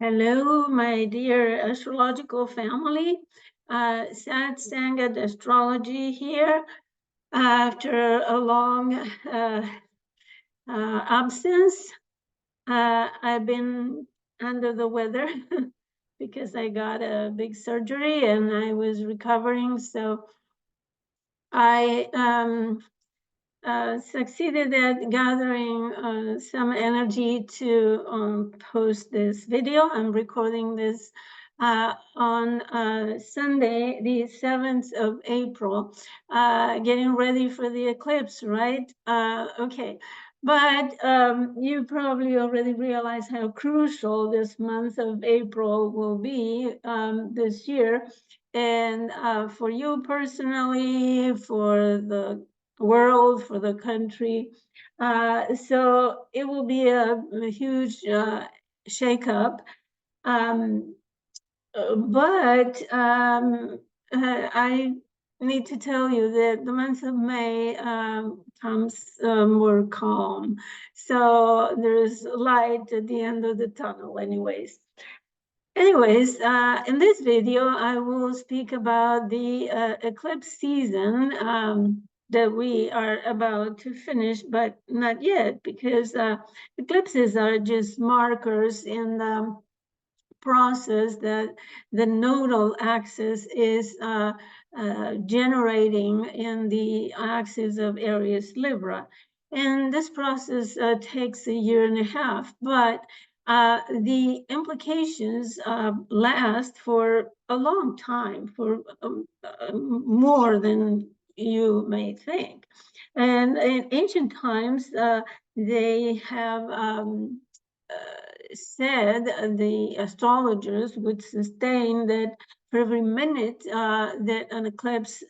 Hello, my dear astrological family. Sad Sangat Astrology here after a long absence. I've been under the weather because I got a big surgery and I was recovering. So I succeeded at gathering some energy to post this video. I'm recording this on Sunday, the 7th of April, getting ready for the eclipse, right? Okay. But you probably already realize how crucial this month of April will be this year. And for you personally, for the world, for the country. So it will be a huge shakeup. Um, but I need to tell you that the month of May comes more calm. So there's light at the end of the tunnel, anyways. In this video, I will speak about the eclipse season that we are about to finish, but not yet, because eclipses are just markers in the process that the nodal axis is generating in the axis of Aries Libra. And this process takes a year and a half, but the implications last for a long time, for more than you may think. And in ancient times, they have said the astrologers would sustain that for every minute that an eclipse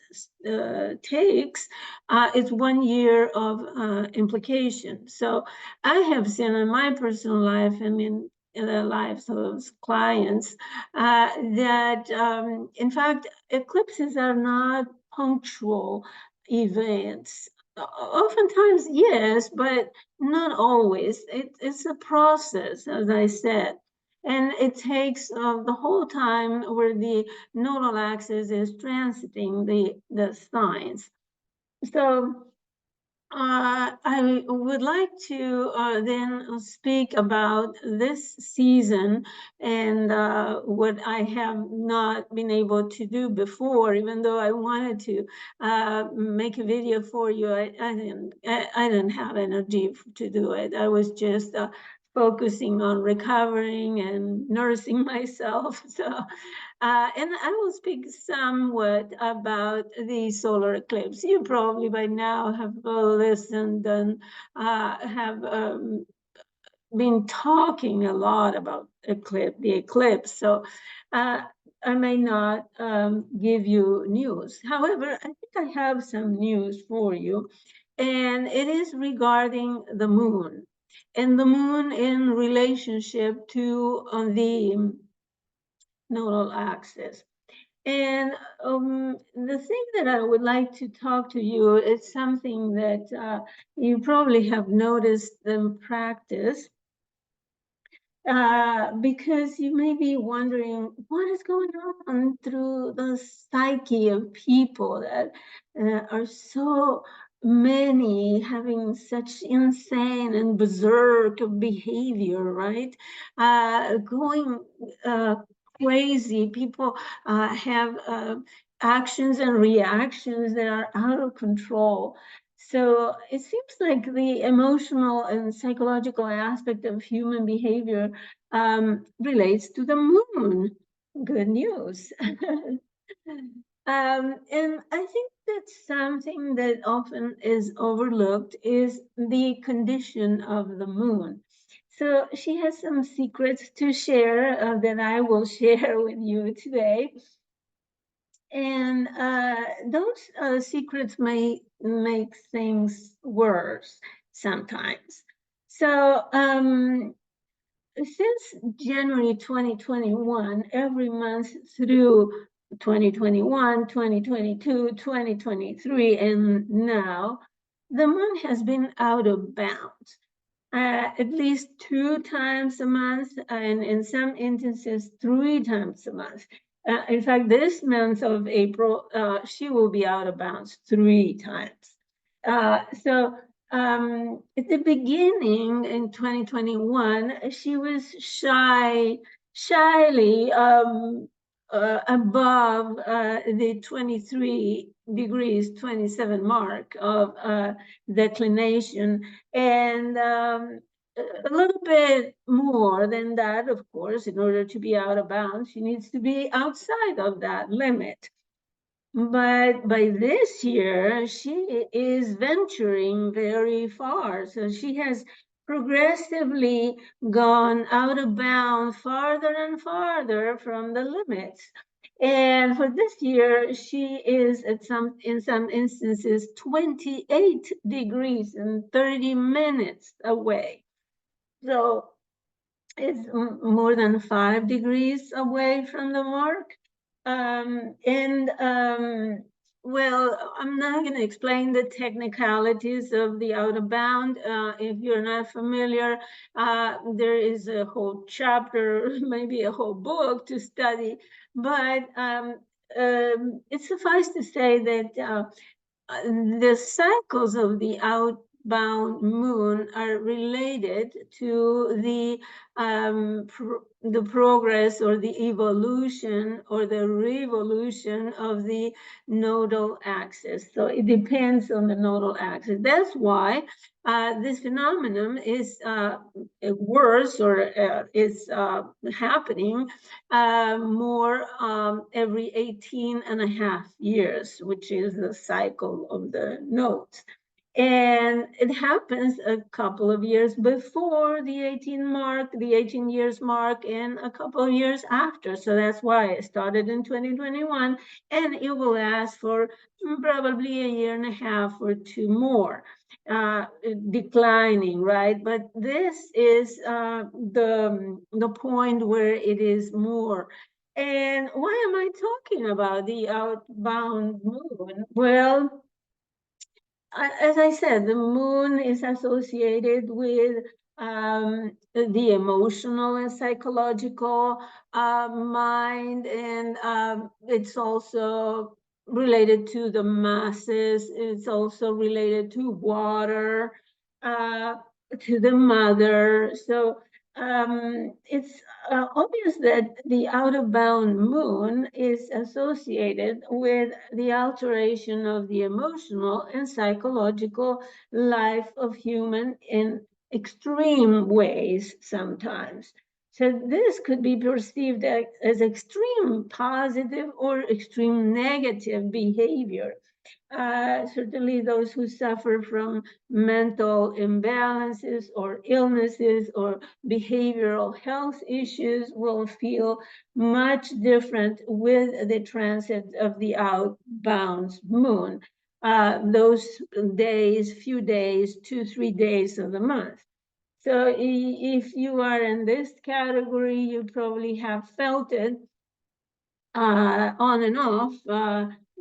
takes, it's 1 year of implication. So I have seen in my personal life and in the lives of clients that, in fact, eclipses are not punctual events. Oftentimes, yes, but not always. It's a process, as I said. And it takes the whole time where the nodal axis is transiting the signs. So I would like to then speak about this season and what I have not been able to do before, even though I wanted to make a video for you. I didn't have energy to do it. I was just focusing on recovering and nursing myself. So and I will speak somewhat about the solar eclipse. You probably by now have listened and have been talking a lot about the eclipse. So I may not give you news. However, I think I have some news for you, and it is regarding the moon, and the moon in relationship to the nodal axis. And the thing that I would like to talk to you is something that you probably have noticed in practice, because you may be wondering what is going on through the psyche of people that are so many having such insane and berserk behavior, right? Going crazy. People have actions and reactions that are out of control. So it seems like the emotional and psychological aspect of human behavior relates to the moon. Good news. And I think that something that often is overlooked is the condition of the moon. So she has some secrets to share that I will share with you today. And those secrets may make things worse sometimes. So since January 2021, every month through 2021, 2022, 2023, and now, the moon has been out of bounds. at least 2 times a month, and in some instances, 3 times a month. In fact, this month of April, she will be out of bounds 3 times. So at the beginning in 2021, she was shyly above the 23 degrees 27 mark of declination, and a little bit more than that, of course. In order to be out of bounds, she needs to be outside of that limit. But by this year, she is venturing very far. So she has progressively gone out of bounds farther and farther from the limits. And for this year, she is in some instances 28 degrees and 30 minutes away. So it's more than 5 degrees away from the mark. And well, I'm not going to explain the technicalities of the out of bound. If you're not familiar, there is a whole chapter, maybe a whole book to study. But it suffices to say that the cycles of the outbound moon are related to the progress or the evolution or the revolution of the nodal axis. So it depends on the nodal axis. That's why this phenomenon is worse, or is happening more every 18 and a half years, which is the cycle of the nodes. And it happens a couple of years before the 18 years mark, and a couple of years after. So that's why it started in 2021, and it will last for probably a year and a half or 2 more, declining, right? But this is the point where it is more. And why am I talking about the outbound moon? Well, as I said, the moon is associated with the emotional and psychological mind, and it's also related to the masses. It's also related to water, uh, to the mother. So it's obvious that the out of bound moon is associated with the alteration of the emotional and psychological life of human in extreme ways sometimes. So this could be perceived as extreme positive or extreme negative behavior. Certainly those who suffer from mental imbalances or illnesses or behavioral health issues will feel much different with the transit of the outbound moon. Those days, few days, 2-3 days of the month. So if you are in this category, you probably have felt it on and off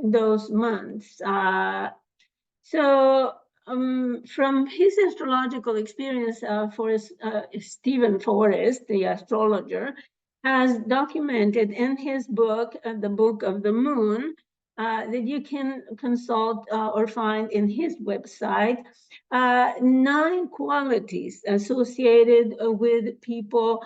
those months. So from his astrological experience, Stephen Forrest, the astrologer, has documented in his book, The Book of the Moon, that you can consult or find in his website, 9 qualities associated with people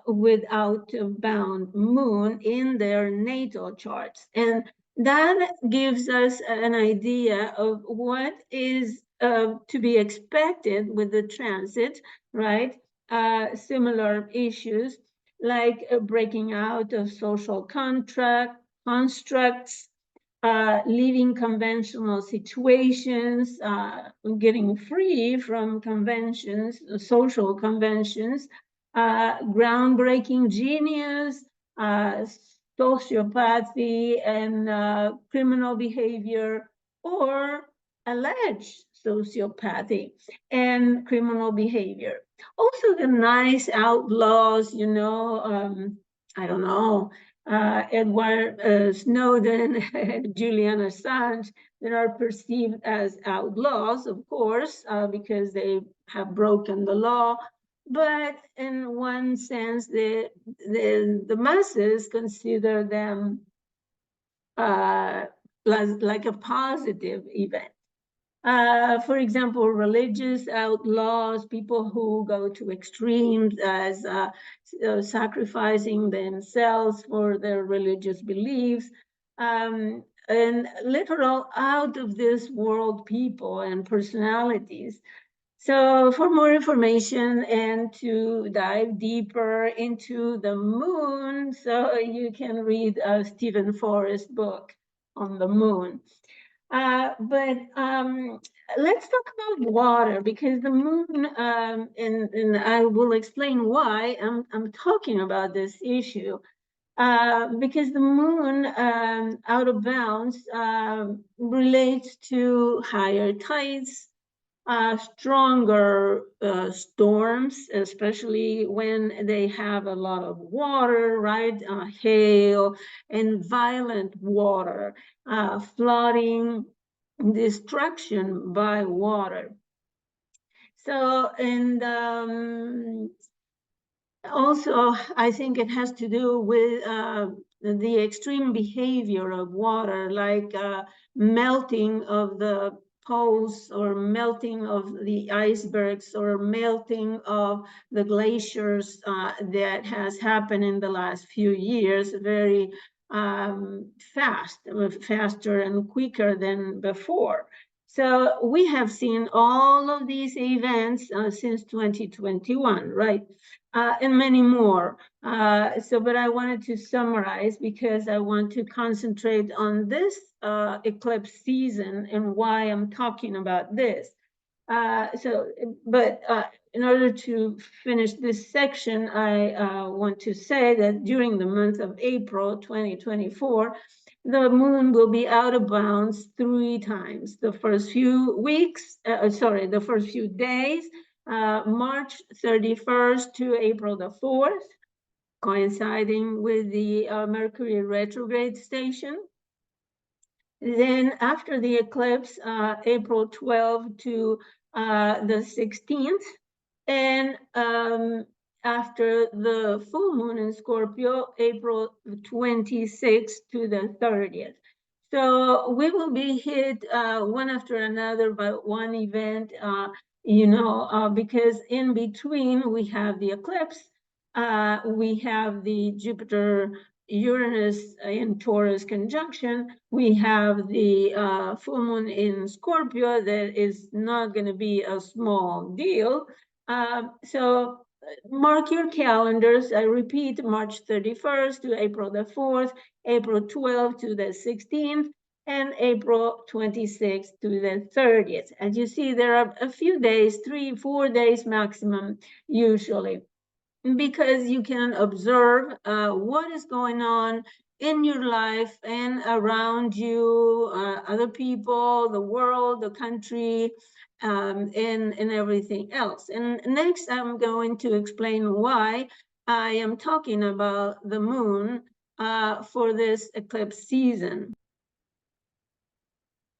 with outbound moon in their natal charts. And that gives us an idea of what is to be expected with the transit, right? Similar issues like breaking out of social constructs, leaving conventional situations, getting free from conventions, social conventions, groundbreaking genius, sociopathy, and criminal behavior, or alleged sociopathy and criminal behavior. Also, the nice outlaws, I don't know, Edward Snowden and Julian Assange that are perceived as outlaws, of course, because they have broken the law. But in one sense, the masses consider them like a positive event. For example, religious outlaws, people who go to extremes as sacrificing themselves for their religious beliefs, and literal out of this world people and personalities. So for more information and to dive deeper into the moon, so you can read Stephen Forrest's book on the moon. But let's talk about water, because the moon, and I will explain why I'm talking about this issue. Because the moon, out of bounds, relates to higher tides, stronger storms, especially when they have a lot of water, right? Hail and violent water, flooding, destruction by water. So, and also, I think it has to do with the extreme behavior of water, like melting of the poles, or melting of the icebergs, or melting of the glaciers that has happened in the last few years, very faster and quicker than before. So we have seen all of these events since 2021, right? And many more. But I wanted to summarize, because I want to concentrate on this eclipse season and why I'm talking about this. But in order to finish this section, I want to say that during the month of April 2024, the moon will be out of bounds 3 times. The first few the first few days, March 31st to April the 4th, coinciding with the Mercury retrograde station. Then after the eclipse, April 12th to the 16th, and after the full moon in Scorpio, April 26th to the 30th. So we will be hit one after another by one event, because in between we have the eclipse, we have the Jupiter Uranus in Taurus conjunction, we have the full moon in Scorpio that is not going to be a small deal. So mark your calendars. I repeat, March 31st to April the 4th, April 12th to the 16th, and April 26th to the 30th. As you see, there are a few days, 3-4 days maximum, usually, because you can observe what is going on in your life and around you, other people, the world, the country, and everything else. And next, I'm going to explain why I am talking about the moon for this eclipse season.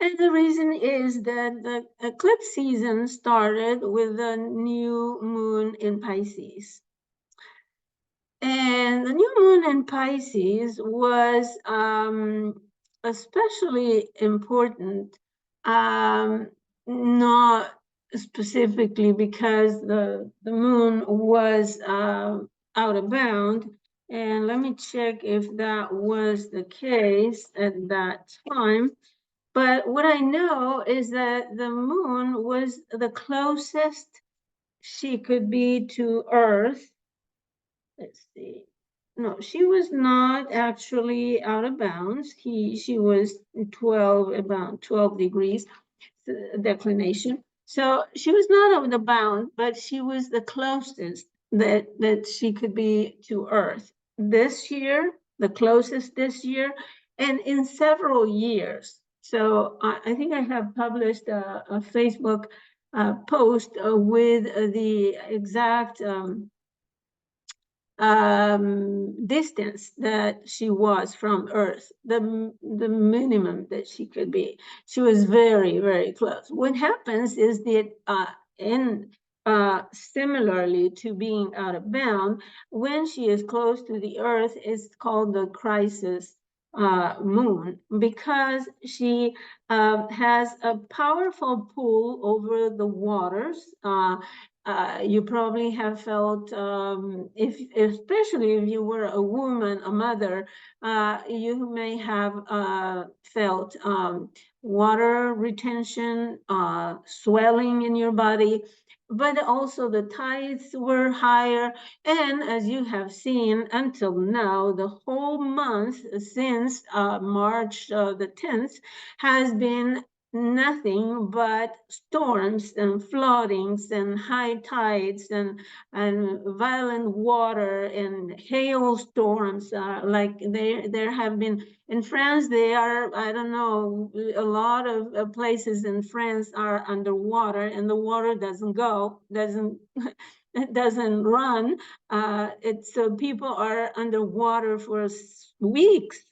And the reason is that the eclipse season started with the new moon in Pisces. And the new moon in Pisces was especially important, not specifically because the moon was out of bound. And let me check if that was the case at that time. But what I know is that the moon was the closest she could be to Earth. Let's see. No, she was not actually out of bounds. She was about 12 degrees declination. So she was not out of bound, but she was the closest that she could be to Earth. This year, the closest this year, and in several years. So I think I have published a Facebook post with the exact distance that she was from Earth, the minimum that she could be. She was very, very close. What happens is that similarly to being out of bound, when she is close to the Earth, it's called the crisis moon, because she has a powerful pull over the waters. You probably have felt, especially if you were a woman, a mother, you may have felt water retention, swelling in your body, but also the tides were higher. And as you have seen until now, the whole month since March the 10th has been nothing but storms and floodings and high tides and violent water and hailstorms. Like there have been in France, they are, I don't know, a lot of places in France are underwater, and the water doesn't go, doesn't it doesn't run. It's so people are underwater for weeks.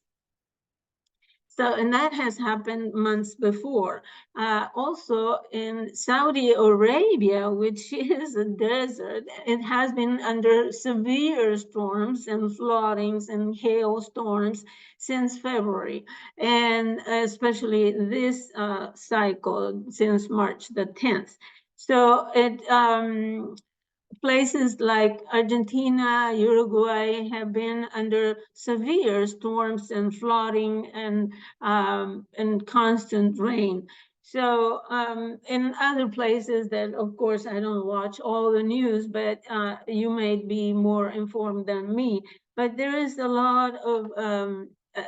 So, and that has happened months before. Also in Saudi Arabia, which is a desert, it has been under severe storms and floodings and hailstorms since February, and especially this cycle since March the 10th. So it places like Argentina, Uruguay have been under severe storms and flooding and constant rain. So in other places that, of course, I don't watch all the news, but you may be more informed than me. But there is a lot of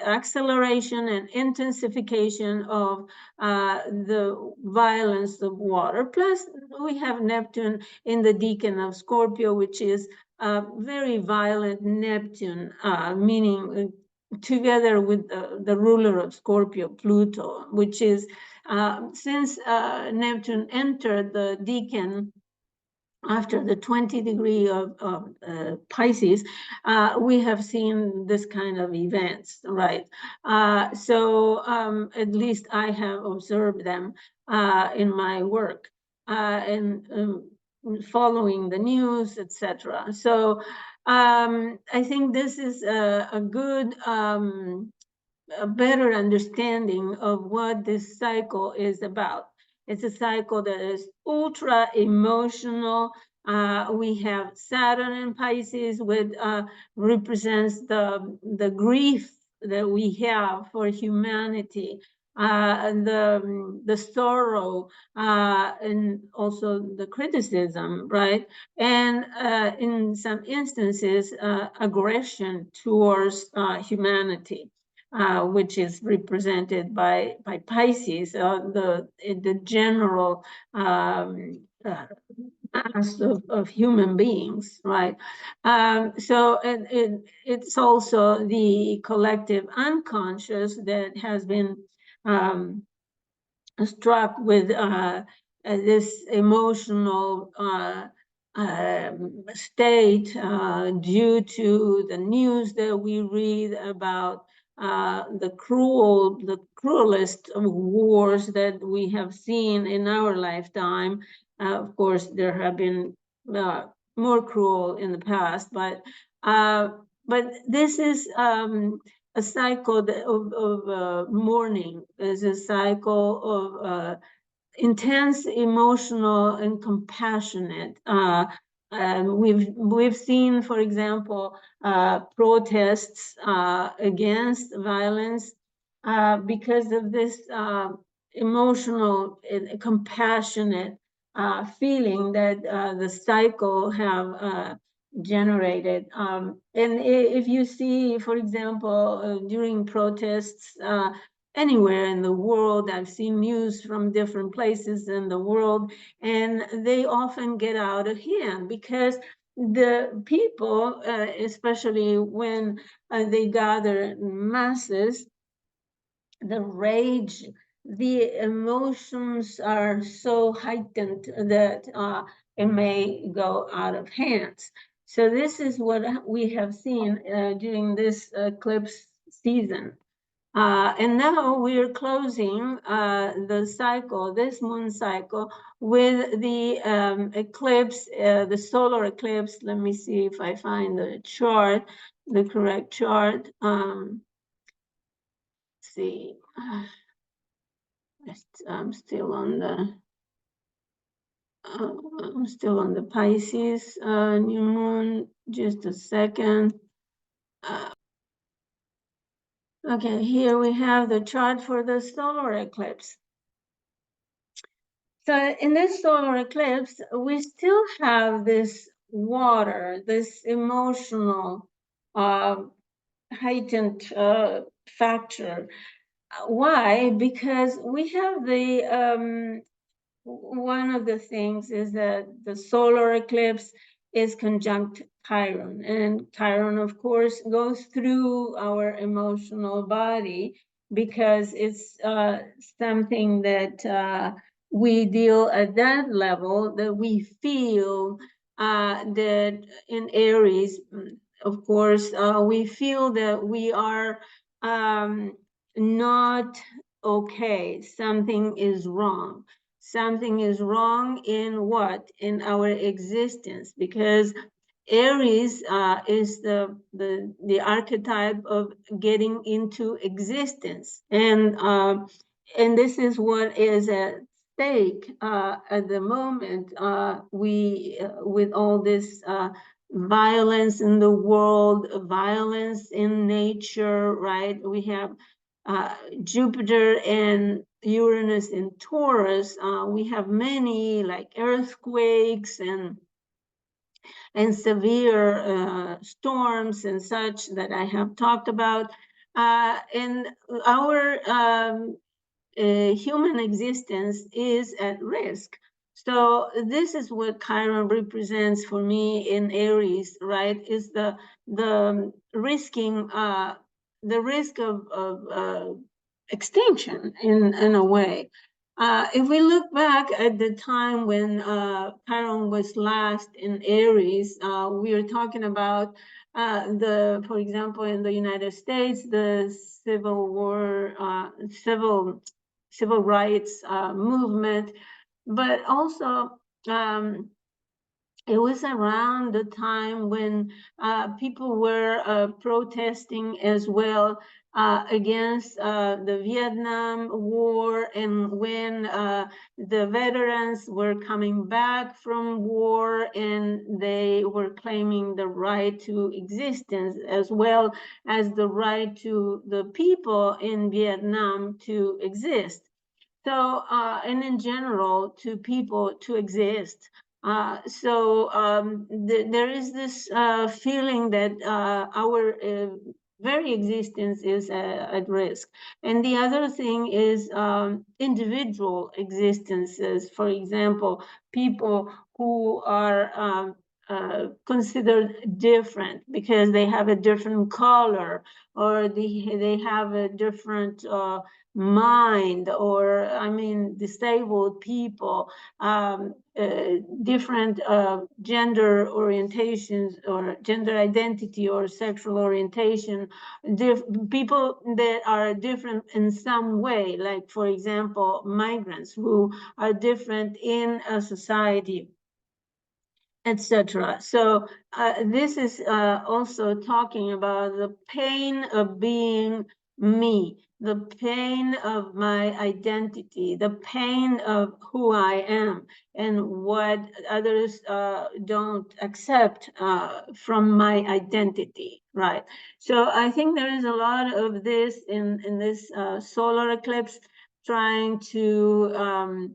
acceleration and intensification of the violence of water. Plus, we have Neptune in the decan of Scorpio, which is a very violent Neptune, meaning together with the ruler of Scorpio, Pluto, which is since Neptune entered the decan after the 20 degree of Pisces, we have seen this kind of events, right? So at least I have observed them in my work and following the news, etc. So I think this is a good a better understanding of what this cycle is about. It's a cycle that is ultra emotional. We have Saturn in Pisces, which represents the grief that we have for humanity, the sorrow, and also the criticism, right? And in some instances, aggression towards humanity. Which is represented by Pisces, the general mass of human beings, right? So it's also the collective unconscious that has been struck with this emotional state due to the news that we read about the cruelest of wars that we have seen in our lifetime. Of course, there have been more cruel in the past, but this is a cycle of mourning. Is a cycle of intense, emotional, and compassionate. We've seen, for example, protests against violence because of this emotional, compassionate feeling that the cycle have generated. And if you see, for example, during protests anywhere in the world, I've seen news from different places in the world, and they often get out of hand because the people, especially when they gather in masses, the rage, the emotions are so heightened that it may go out of hands. So this is what we have seen during this eclipse season. And now we're closing the cycle, this moon cycle, with the eclipse, the solar eclipse. Let me see if I find the chart, the correct chart. See, I'm still on the Pisces new moon. Just a second. Okay, here we have the chart for the solar eclipse. So in this solar eclipse, we still have this water, this emotional, heightened factor. Why? Because we have the one of the things is that the solar eclipse is conjunct Chiron, and Chiron, of course, goes through our emotional body because it's something that we deal at that level, that we feel that in Aries, of course, we feel that we are not okay, something is wrong. Something is wrong in what? In our existence, because Aries is the archetype of getting into existence, and this is what is at stake at the moment. We with all this violence in the world, violence in nature, right? We have Jupiter and Uranus in Taurus. We have many like earthquakes and severe storms and such that I have talked about. And our human existence is at risk. So this is what Chiron represents for me in Aries, right? Is the risking the risk of extinction in a way. If we look back at the time when Chiron was last in Aries, we are talking about for example, in the United States, the Civil War, civil rights movement, but also it was around the time when people were protesting as well against the Vietnam War, and when the veterans were coming back from war and they were claiming the right to existence as well as the right to the people in Vietnam to exist. So, and in general, to people to exist. There is this feeling that our very existence is at risk. And the other thing is individual existences. For example, people who are considered different because they have a different color, or they have a different mind, or I mean disabled people, different gender orientations or gender identity or sexual orientation, people that are different in some way, like for example migrants who are different in a society, etc. So this is also talking about the pain of being me, the pain of my identity, the pain of who I am, and what others don't accept from my identity, right? So I think there is a lot of this in this solar eclipse, trying to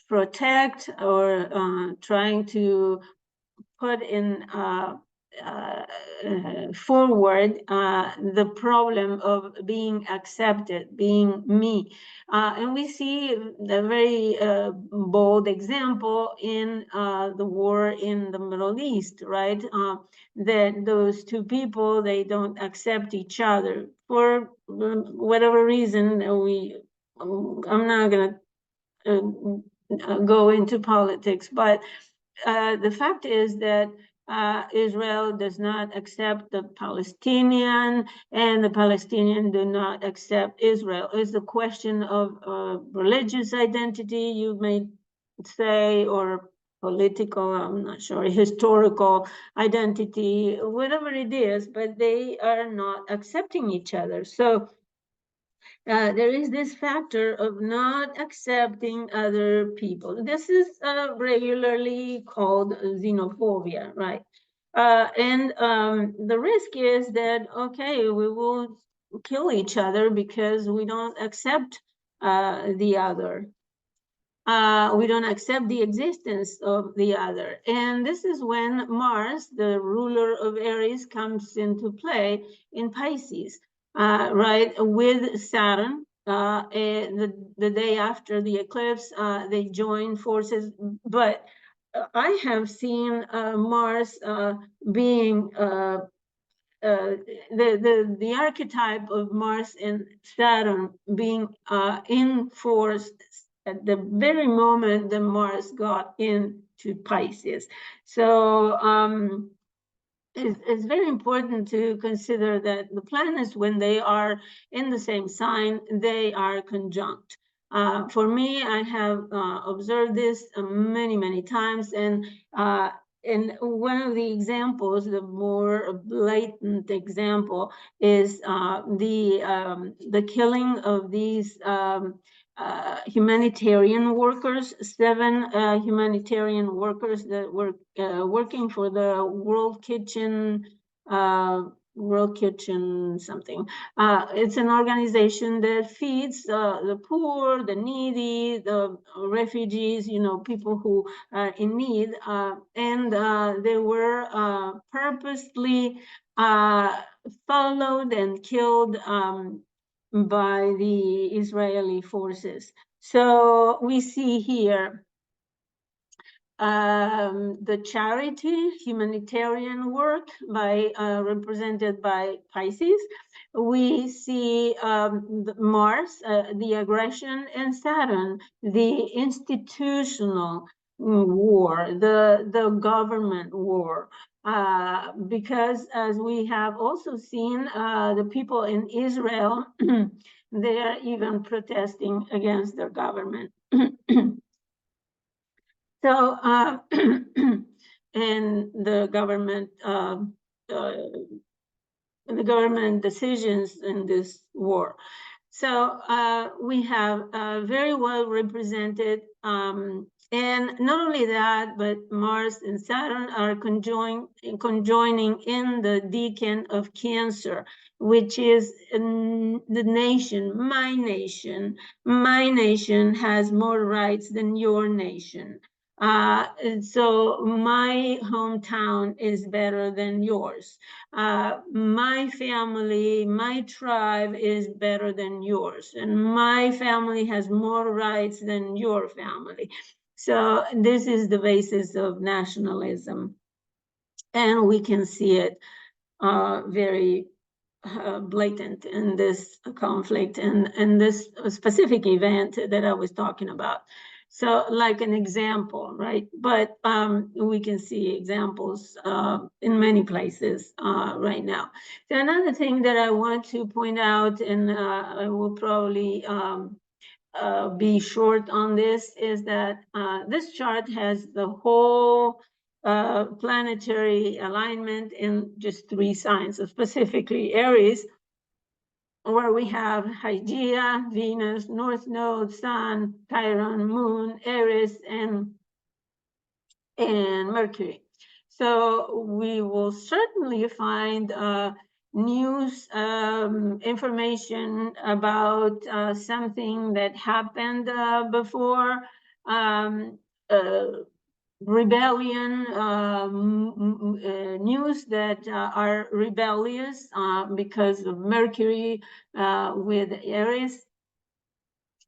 protect or trying to put in forward the problem of being accepted, being me. And we see a very bold example in the war in the Middle East, right? That those two people, they don't accept each other for whatever reason. I'm not gonna go into politics, but the fact is that Israel does not accept the Palestinian, and the Palestinian do not accept Israel. It's a question of religious identity, you may say, or political, I'm not sure, historical identity, whatever it is, but they are not accepting each other. So there is this factor of not accepting other people. This is regularly called xenophobia, right? And the risk is that, okay, we will kill each other because we don't accept the other. We don't accept the existence of the other. And this is when Mars, the ruler of Aries, comes into play in Pisces, right, with Saturn. The day after the eclipse, they join forces. But I have seen Mars being the archetype of Mars and Saturn being in force at the very moment that Mars got into Pisces. So it's very important to consider that the planets, when they are in the same sign, they are conjunct. For me, I have observed this many, many times, and one of the examples, the more blatant example, is the killing of these humanitarian workers, 7 humanitarian workers that were working for the World Kitchen something. It's an organization that feeds the poor, the needy, the refugees, people who are in need. And they were purposely followed and killed by the Israeli forces. So we see here the charity, humanitarian work represented by Pisces. We see Mars, the aggression, and Saturn, the institutional war, the government war. Because as we have also seen, the people in Israel, they are even protesting against their government. So, and the government decisions in this war. So we have very well represented, and not only that, but Mars and Saturn are conjoining in the decan of Cancer, which is the nation, my nation. My nation has more rights than your nation. So my hometown is better than yours. My family, my tribe is better than yours, and my family has more rights than your family. So this is the basis of nationalism, and we can see it very blatant in this conflict and this specific event that I was talking about. So like an example, right? But we can see examples in many places right now. So another thing that I want to point out, and I will probably be short on this, is that this chart has the whole planetary alignment in just 3 signs, so specifically Aries, where we have Hygeia, Venus, North Node, Sun, Chiron, Moon, Aries, and Mercury. So we will certainly find news information about something that happened before, rebellion, news that are rebellious because of Mercury with Aries,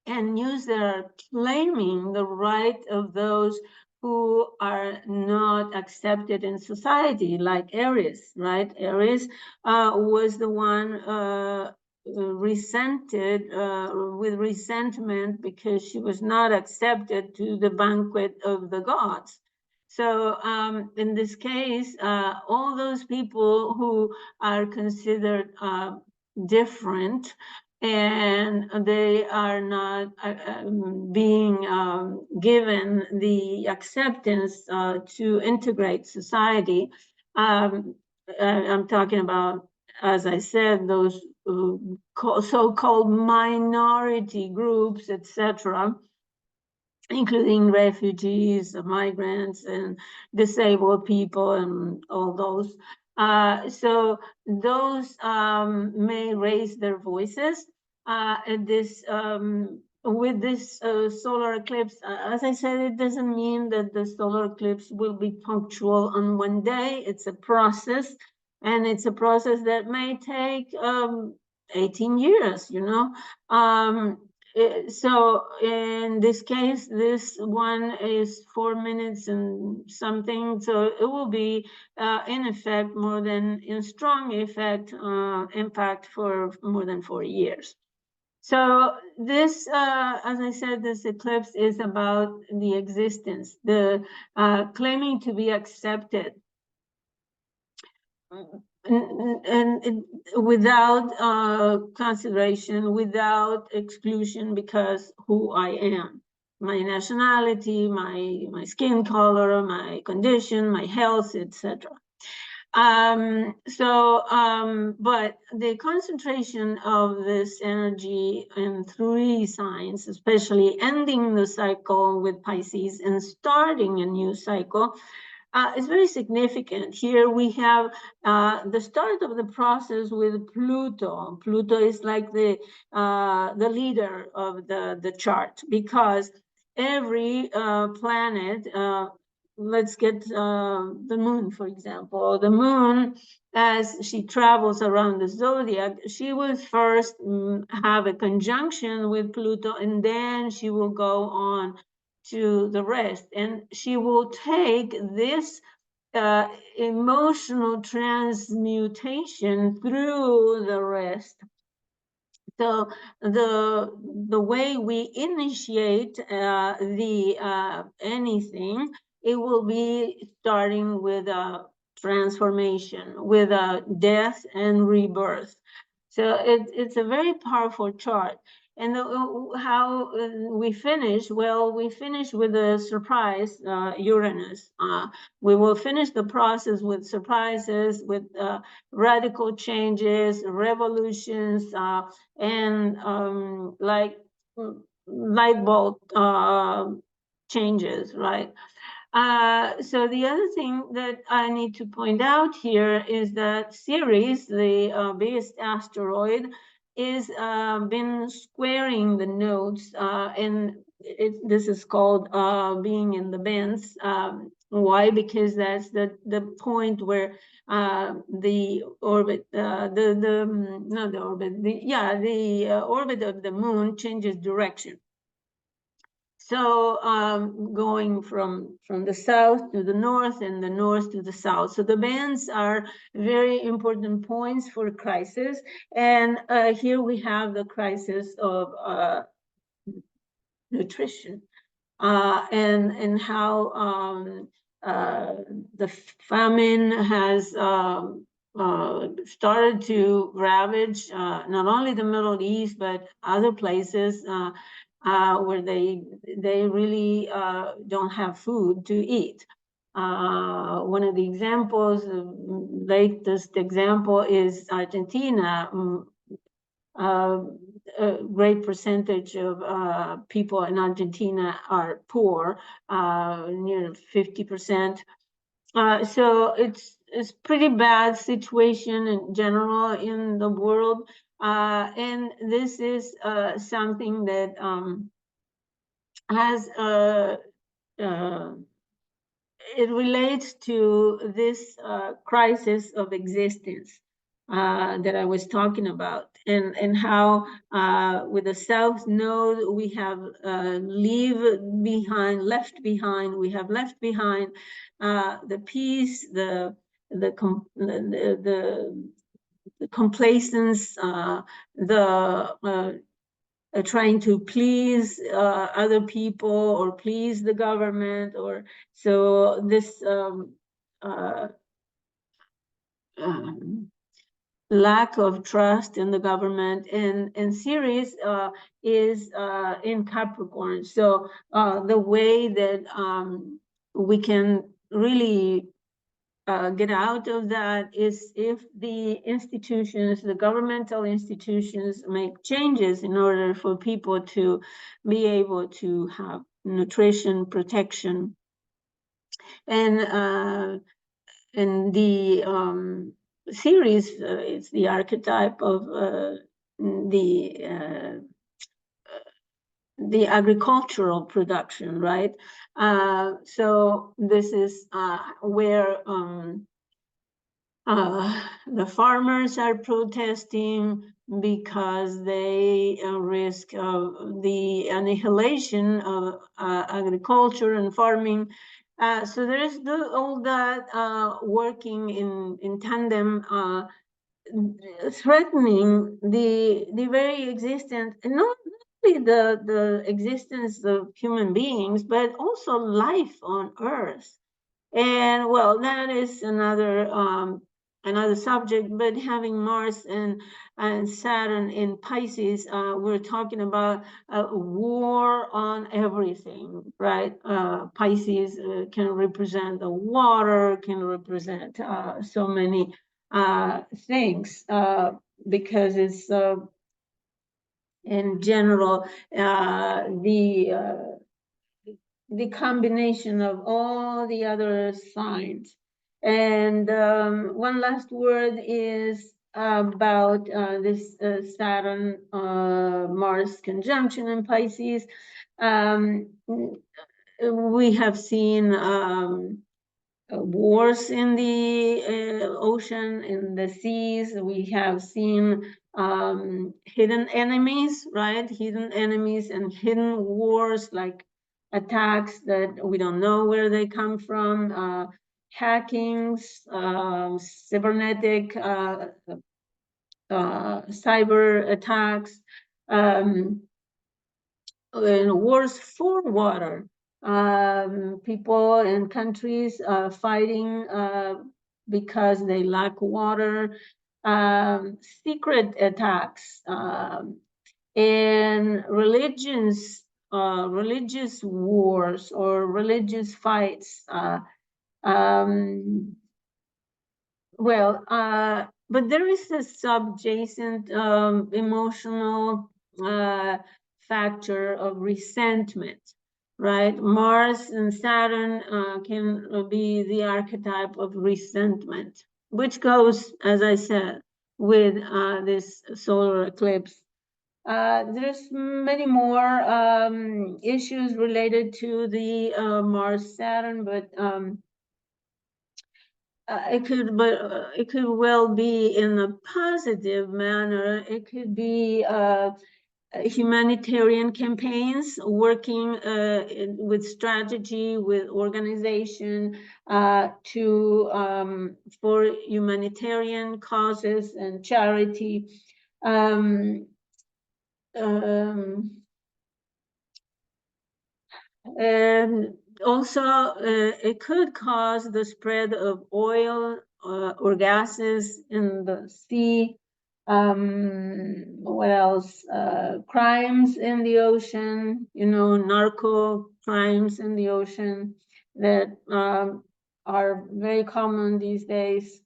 and news that are claiming the right of those who are not accepted in society, like Aries, right? Aries was the one resented with resentment because she was not accepted to the banquet of the gods. So in this case, all those people who are considered different, and they are not being given the acceptance to integrate society. I'm talking about, as I said, those so-called minority groups, etc., including refugees, migrants, and disabled people, and all those. So those may raise their voices at this with this solar eclipse. As I said, it doesn't mean that the solar eclipse will be punctual on one day. It's a process, and it's a process that may take 18 years, you know. So in this case, this one is 4 minutes and something, so it will be in effect more than in strong effect impact for more than 4 years. So this, as I said, this eclipse is about the existence, the claiming to be accepted, and without consideration, without exclusion, because who I am, my nationality, my skin color, my condition, my health, etc. But the concentration of this energy in 3 signs, especially ending the cycle with Pisces and starting a new cycle, is very significant. Here we have the start of the process with Pluto. Pluto is like the leader of the chart, because every planet, let's get the moon, for example. The moon, as she travels around the zodiac, she will first have a conjunction with Pluto, and then she will go on to the rest, and she will take this emotional transmutation through the rest. So the way we initiate anything, it will be starting with a transformation, with a death and rebirth. So it's a very powerful chart. And how we finish? Well, we finish with a surprise, Uranus. We will finish the process with surprises, with radical changes, revolutions, and like light bulb changes, right? So the other thing that I need to point out here is that Ceres, the biggest asteroid, is been squaring the nodes, and this is called being in the bends. Why? Because that's the point where the orbit, not the orbit, the orbit of the moon changes direction. So going from the south to the north and the north to the south. So the bands are very important points for crisis. And here we have the crisis of nutrition and how the famine has started to ravage not only the Middle East, but other places where they really don't have food to eat. One of the examples, the latest example, is Argentina. A great percentage of people in Argentina are poor, near 50%. So it's pretty bad situation in general in the world, and this is something that has it relates to this crisis of existence that I was talking about, and how with the South Node we have left behind the peace, the complacence, the trying to please other people or please the government, or so this lack of trust in the government. And Ceres is in Capricorn. So the way that we can really get out of that is if the institutions, the governmental institutions, make changes in order for people to be able to have nutrition, protection. And the Ceres is the archetype of the agricultural production, right? So this is where the farmers are protesting because they risk the annihilation of agriculture and farming. So there is all that working in tandem, threatening the very existence, not only the existence of human beings, but also life on Earth. And well, that is another subject. But having Mars and Saturn in Pisces, we're talking about a war on everything, right? Pisces can represent the water, can represent so many things, because it's in general the combination of all the other signs. And one last word is about this Saturn Mars conjunction in Pisces. We have seen wars in the ocean, in the seas. We have seen hidden enemies, right? Hidden enemies and hidden wars, like attacks that we don't know where they come from, hackings, cybernetic, cyber attacks, and wars for water. People and countries fighting because they lack water, secret attacks, and religious wars or religious fights. Well, but there is a subjacent emotional factor of resentment, right? Mars and Saturn can be the archetype of resentment, which goes, as I said, with this solar eclipse. There's many more issues related to the Mars Saturn, but it could well be in a positive manner. It could be humanitarian campaigns, working with strategy, with organization, for humanitarian causes and charity. And also, it could cause the spread of oil or gases in the sea. What else? Crimes in the ocean, narco crimes in the ocean that are very common these days.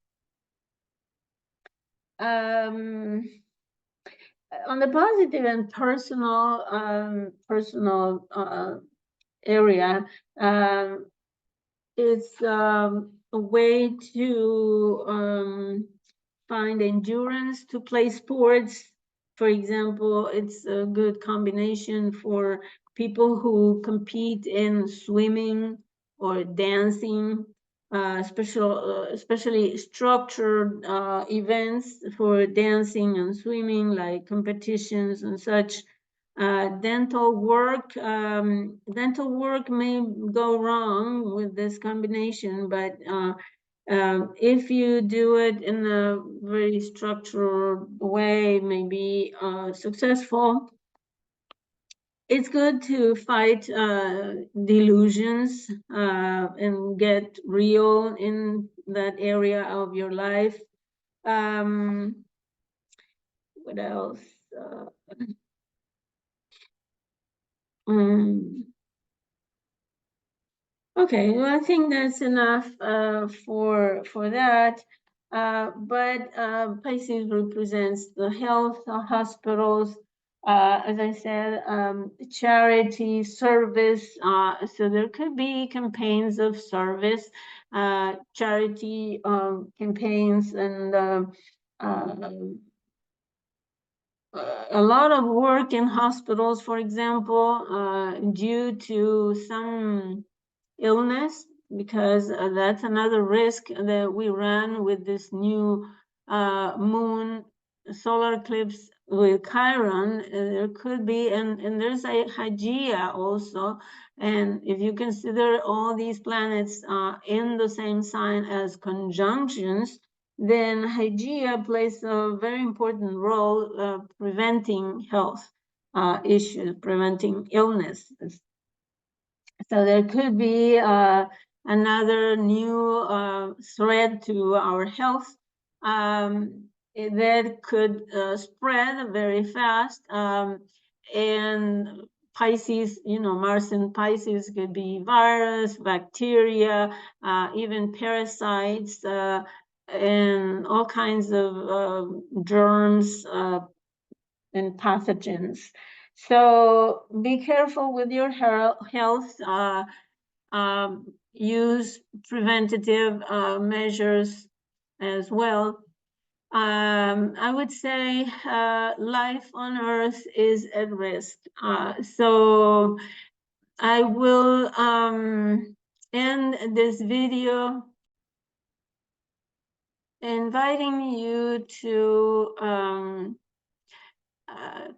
On the positive and personal area, it's a way to find endurance, to play sports. For example, it's a good combination for people who compete in swimming or dancing, especially structured events for dancing and swimming, like competitions and such. Dental work may go wrong with this combination, but if you do it in a very structured way, maybe successful. It's good to fight delusions and get real in that area of your life. What else? Um, Okay, well, I think that's enough for that. But Pisces represents the health, hospitals, as I said, charity, service. So there could be campaigns of service, charity campaigns, and a lot of work in hospitals, for example, due to some illness, because that's another risk that we run with this new moon solar eclipse with Chiron. There could be, and there's a Hygeia also. And if you consider all these planets in the same sign as conjunctions, then Hygeia plays a very important role preventing health issues, preventing illness. So there could be another new threat to our health that could spread very fast. And Pisces, Mars in Pisces could be virus, bacteria, even parasites, and all kinds of germs and pathogens. So be careful with your health. Use preventative measures as well. I would say life on Earth is at risk. So I will end this video inviting you to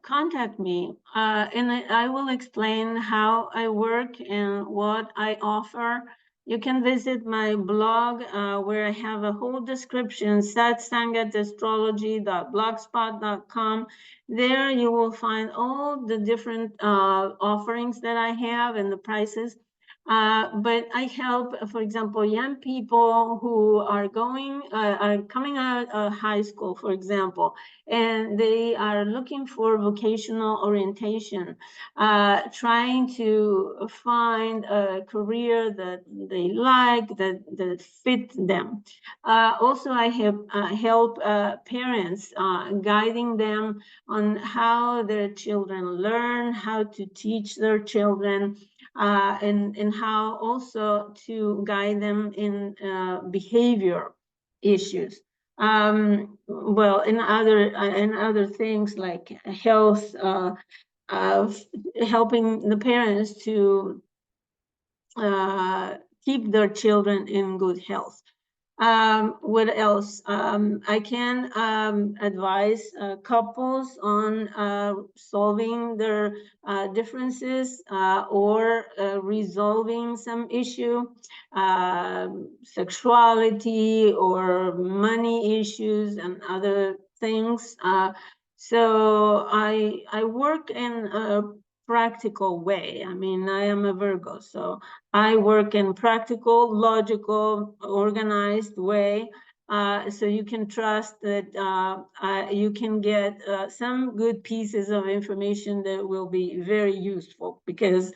contact me, and I will explain how I work and what I offer. You can visit my blog where I have a whole description, satsangatastrology.blogspot.com. There you will find all the different offerings that I have and the prices. But I help, for example, young people who are coming out of high school, for example, and they are looking for vocational orientation, trying to find a career that they like, that fit them. Also, I help parents, guiding them on how their children learn, how to teach their children, and how also to guide them in behavior issues. Well, in other things like health, of helping the parents to keep their children in good health. What else? I can advise couples on solving their differences or resolving some issue, sexuality or money issues and other things. So I work in a practical way. I mean, I am a Virgo, so I work in practical, logical, organized way. So you can trust that you can get some good pieces of information that will be very useful, because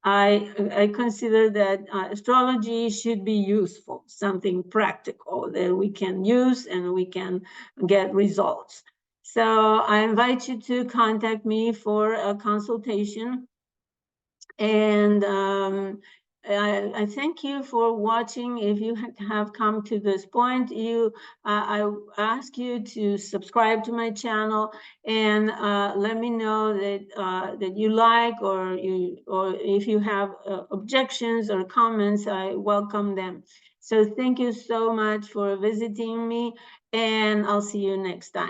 I consider that astrology should be useful, something practical that we can use and we can get results. So I invite you to contact me for a consultation. And I thank you for watching. If you have come to this point, I ask you to subscribe to my channel and let me know that you like, or if you have objections or comments, I welcome them. So thank you so much for visiting me, and I'll see you next time.